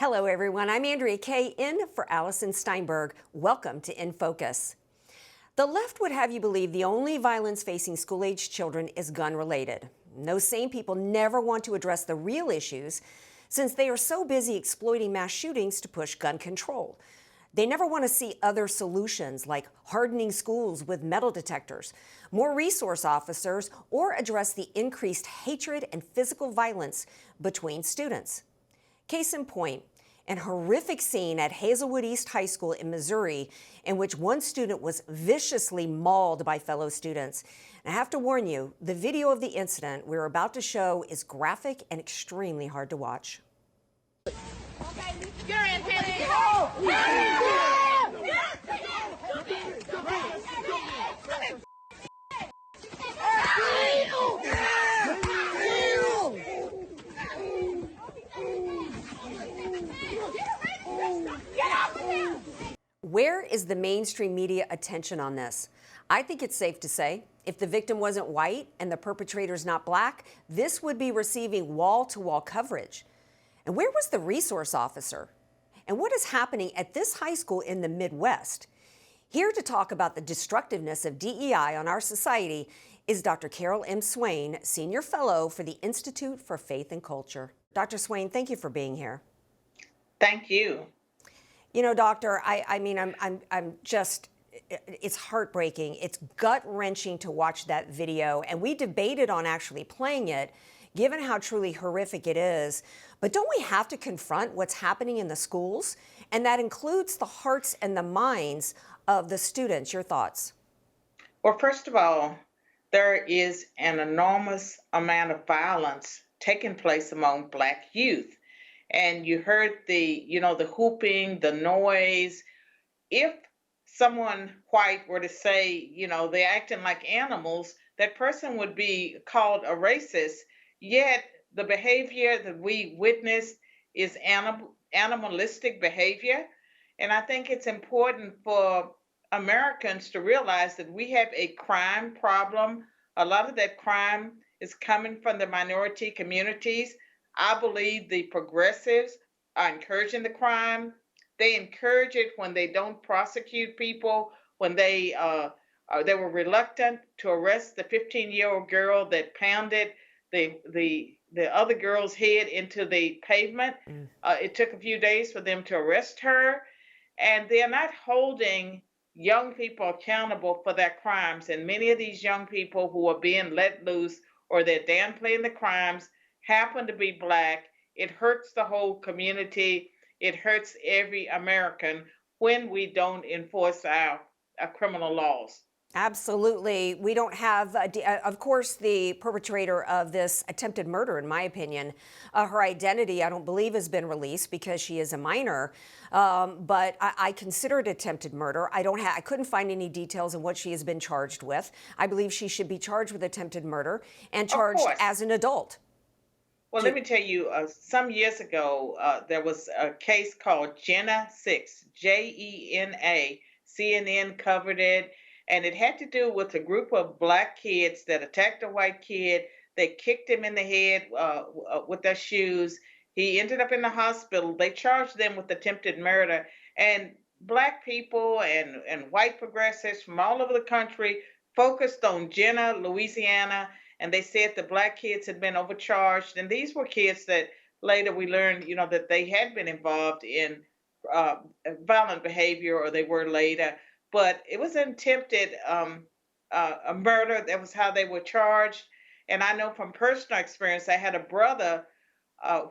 Hello, everyone. I'm Andrea Kay, in for Allison Steinberg. Welcome to In Focus. The left would have you believe the only violence facing school-aged children is gun-related. Those same people never want to address the real issues since they are so busy exploiting mass shootings to push gun control. They never want to see other solutions like hardening schools with metal detectors, more resource officers, or address the increased hatred and physical violence between students. Case in point, an horrific scene at Hazelwood East High School in Missouri in which one student was viciously mauled by fellow students. And I have to warn you, the video of the incident we're about to show is graphic and extremely hard to watch. You're in, Where is the mainstream media attention on this? I think it's safe to say, if the victim wasn't white and the perpetrator's not black, this would be receiving wall-to-wall coverage. And where was the resource officer? And what is happening at this high school in the Midwest? Here to talk about the destructiveness of DEI on our society is Dr. Carol M. Swain, Senior Fellow for the Institute for Faith and Culture. Dr. Swain, thank you for being here. Thank you. You know, Doctor, I'm just, it's heartbreaking. It's gut-wrenching to watch that video, and we debated on actually playing it, given how truly horrific it is. But don't we have to confront what's happening in the schools? And that includes the hearts and the minds of the students. Your thoughts? Well, first of all, there is an enormous amount of violence taking place among Black youth. And you heard the hooping, the noise. If someone white were to say, they're acting like animals, that person would be called a racist. Yet the behavior that we witnessed is animalistic behavior. And I think it's important for Americans to realize that we have a crime problem. A lot of that crime is coming from the minority communities. I believe the progressives are encouraging the crime. They encourage it when they don't prosecute people, when they were reluctant to arrest the 15-year-old girl that pounded the other girl's head into the pavement. It took a few days for them to arrest her, and they're not holding young people accountable for their crimes. And many of these young people who are being let loose or they're downplaying the crimes happen to be Black. It hurts the whole community. It hurts every American when we don't enforce our criminal laws. Absolutely. We don't have, of course, the perpetrator of this attempted murder, in my opinion, her identity, I don't believe, has been released because she is a minor. But I consider it attempted murder. I couldn't find any details on what she has been charged with. I believe she should be charged with attempted murder and charged as an adult. Well, let me tell you, some years ago, there was a case called Jenna 6, Jena. CNN covered it, and it had to do with a group of Black kids that attacked a white kid. They kicked him in the head with their shoes. He ended up in the hospital. They charged them with attempted murder. And Black people and white progressives from all over the country focused on Jenna, Louisiana, and they said the Black kids had been overcharged. And these were kids that later we learned, that they had been involved in violent behavior, or they were later. But it was an attempted a murder. That was how they were charged. And I know from personal experience, I had a brother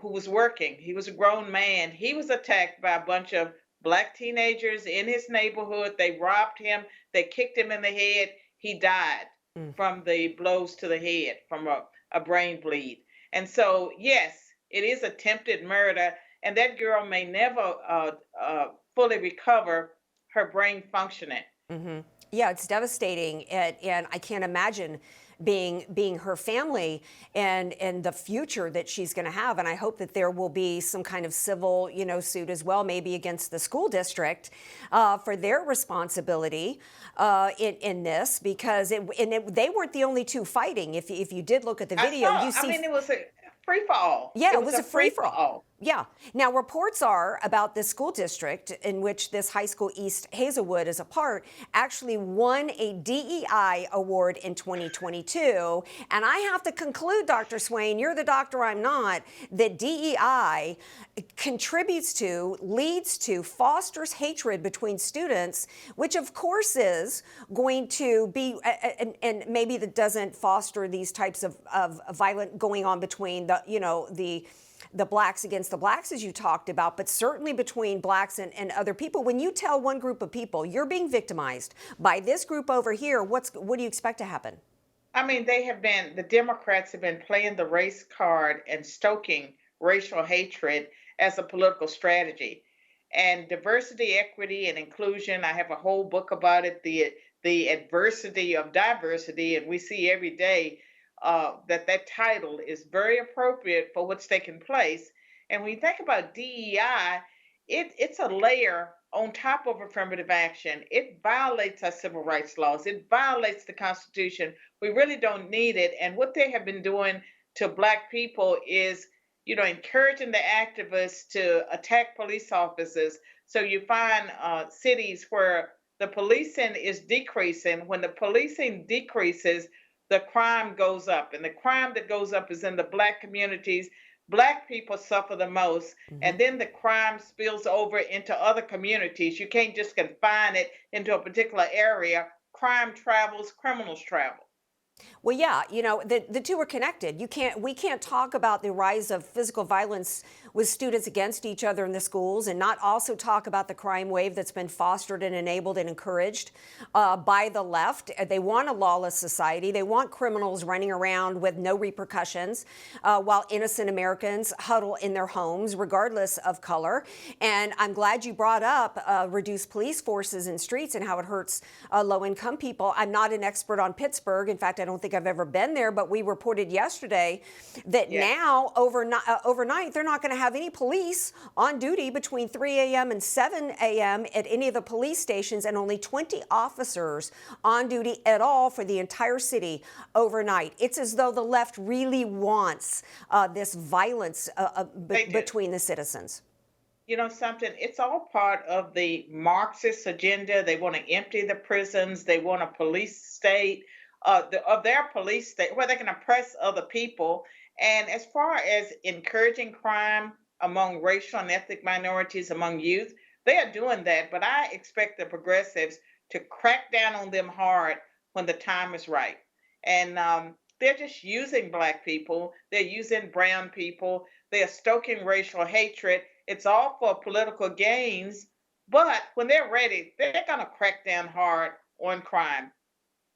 who was working. He was a grown man. He was attacked by a bunch of Black teenagers in his neighborhood. They robbed him. They kicked him in the head. He died from the blows to the head, from a brain bleed. And so, yes, it is attempted murder, and that girl may never fully recover her brain functioning. Mm-hmm. Yeah, it's devastating, and I can't imagine being her family and the future that she's going to have. And I hope that there will be some kind of civil, suit as well, maybe against the school district for their responsibility in this, because they weren't the only two fighting. If you did look at the video, it was a free for all. Yeah, it was a free for all. Yeah. Now, reports are about this school district in which this high school, East Hazelwood, is a part, actually won a DEI award in 2022. And I have to conclude, Dr. Swain, you're the doctor, I'm not, that DEI contributes to, leads to, fosters hatred between students, which of course is going to be, and maybe that doesn't foster these types of violent going on between the blacks against the blacks, as you talked about, but certainly between blacks and other people. When you tell one group of people you're being victimized by this group over here, what do you expect to happen? I mean, the Democrats have been playing the race card and stoking racial hatred as a political strategy. And diversity, equity, and inclusion, I have a whole book about it, the adversity of diversity, and we see every day that title is very appropriate for what's taking place. And when you think about DEI, it's a layer on top of affirmative action. It violates our civil rights laws. It violates the Constitution. We really don't need it. And what they have been doing to Black people is, encouraging the activists to attack police officers. So you find cities where the policing is decreasing. When the policing decreases, the crime goes up. And the crime that goes up is in the Black communities. Black people suffer the most. Mm-hmm. And then the crime spills over into other communities. You can't just confine it into a particular area. Crime travels, criminals travel. Well, yeah, the two are connected. We can't talk about the rise of physical violence with students against each other in the schools and not also talk about the crime wave that's been fostered and enabled and encouraged by the left. They want a lawless society. They want criminals running around with no repercussions while innocent Americans huddle in their homes, regardless of color. And I'm glad you brought up reduced police forces in streets and how it hurts low-income people. I'm not an expert on Pittsburgh. In fact, I don't think I've ever been there, but we reported yesterday that now overnight they're not going to have any police on duty between 3 a.m. and 7 a.m. at any of the police stations, and only 20 officers on duty at all for the entire city overnight. It's as though the left really wants this violence between the citizens. You know something, it's all part of the Marxist agenda. They want to empty the prisons. They want a police state of their police state where they can oppress other people. And as far as encouraging crime among racial and ethnic minorities, among youth, they are doing that. But I expect the progressives to crack down on them hard when the time is right. And they're just using Black people. They're using brown people. They are stoking racial hatred. It's all for political gains. But when they're ready, they're going to crack down hard on crime.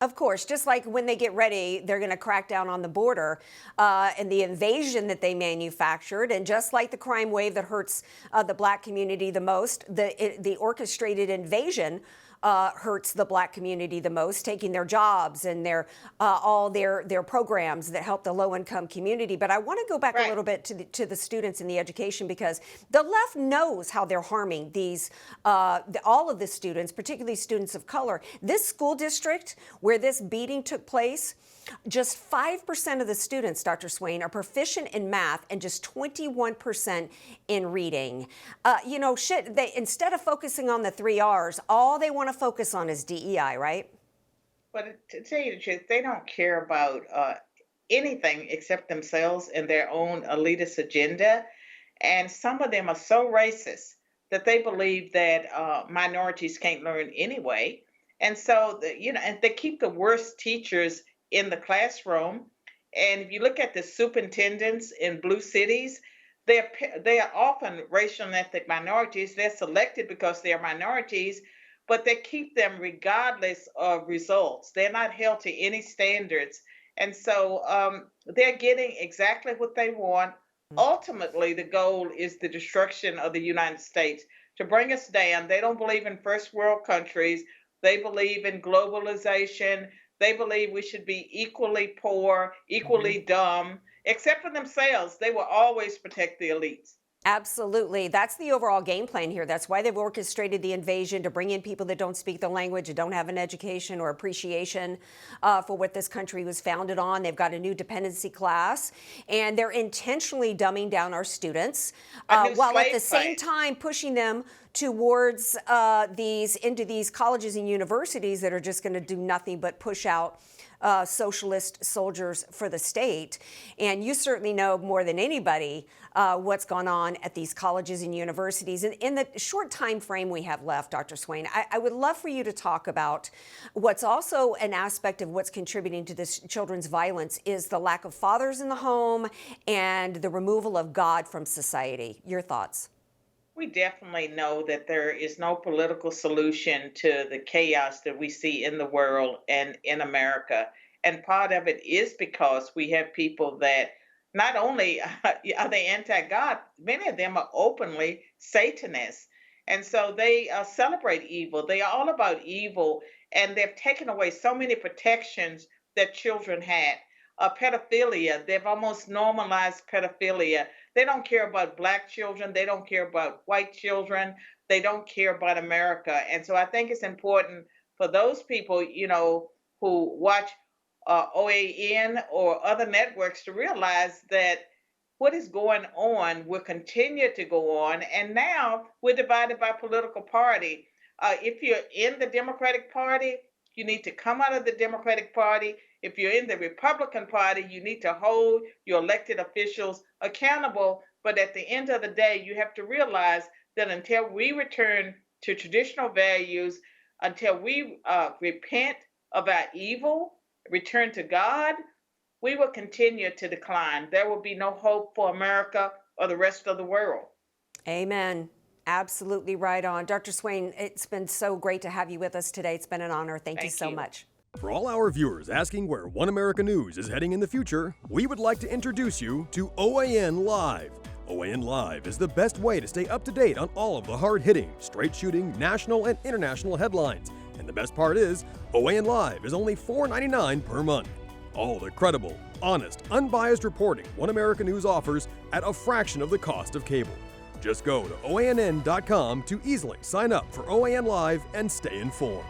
Of course, just like when they get ready, they're going to crack down on the border and the invasion that they manufactured. And just like the crime wave that hurts the Black community the most, the orchestrated invasion hurts the Black community the most, taking their jobs and all their programs that help the low-income community. But I want to go back a little bit to the students in the education, because the left knows how they're harming all of the students, particularly students of color. This school district where this beating took place, just 5% of the students, Dr. Swain, are proficient in math and just 21% in reading. Instead of focusing on the 3 R's, all they want to focus on is DEI, right? But to tell you the truth, they don't care about anything except themselves and their own elitist agenda. And some of them are so racist that they believe that minorities can't learn anyway. And so, and they keep the worst teachers in the classroom. And if you look at the superintendents in blue cities, they are often racial and ethnic minorities. They're selected because they are minorities, but they keep them regardless of results. They're not held to any standards. And so they're getting exactly what they want. Ultimately, the goal is the destruction of the United States, to bring us down. They don't believe in first world countries. They believe in globalization. They believe we should be equally poor, equally dumb, except for themselves. They will always protect the elites. Absolutely. That's the overall game plan here. That's why they've orchestrated the invasion, to bring in people that don't speak the language and don't have an education or appreciation for what this country was founded on. They've got a new dependency class, and they're intentionally dumbing down our students A new while at slave the same play. time pushing them towards into these colleges and universities that are just going to do nothing but push out socialist soldiers for the state. And you certainly know more than anybody what's gone on at these colleges and universities. And in the short time frame we have left, Dr. Swain, I would love for you to talk about what's also an aspect of what's contributing to this children's violence is the lack of fathers in the home and the removal of God from society. Your thoughts? We definitely know that there is no political solution to the chaos that we see in the world and in America. And part of it is because we have people that not only are they anti-God, many of them are openly Satanists. And so they celebrate evil. They are all about evil. And they've taken away so many protections that children had. Pedophilia, they've almost normalized pedophilia. They don't care about black children. They don't care about white children. They don't care about America. And so I think it's important for those people, who watch OAN or other networks to realize that what is going on will continue to go on. And now we're divided by political party. If you're in the Democratic Party, you need to come out of the Democratic Party. If you're in the Republican Party, you need to hold your elected officials accountable. But at the end of the day, you have to realize that until we return to traditional values, until we repent of our evil, return to God, we will continue to decline. There will be no hope for America or the rest of the world. Amen. Absolutely right on. Dr. Swain, it's been so great to have you with us today. It's been an honor. Thank you so much. For all our viewers asking where One America News is heading in the future, we would like to introduce you to OAN Live. OAN Live is the best way to stay up to date on all of the hard-hitting, straight-shooting, national and international headlines. And the best part is, OAN Live is only $4.99 per month. All the credible, honest, unbiased reporting One America News offers at a fraction of the cost of cable. Just go to OANN.com to easily sign up for OAN Live and stay informed.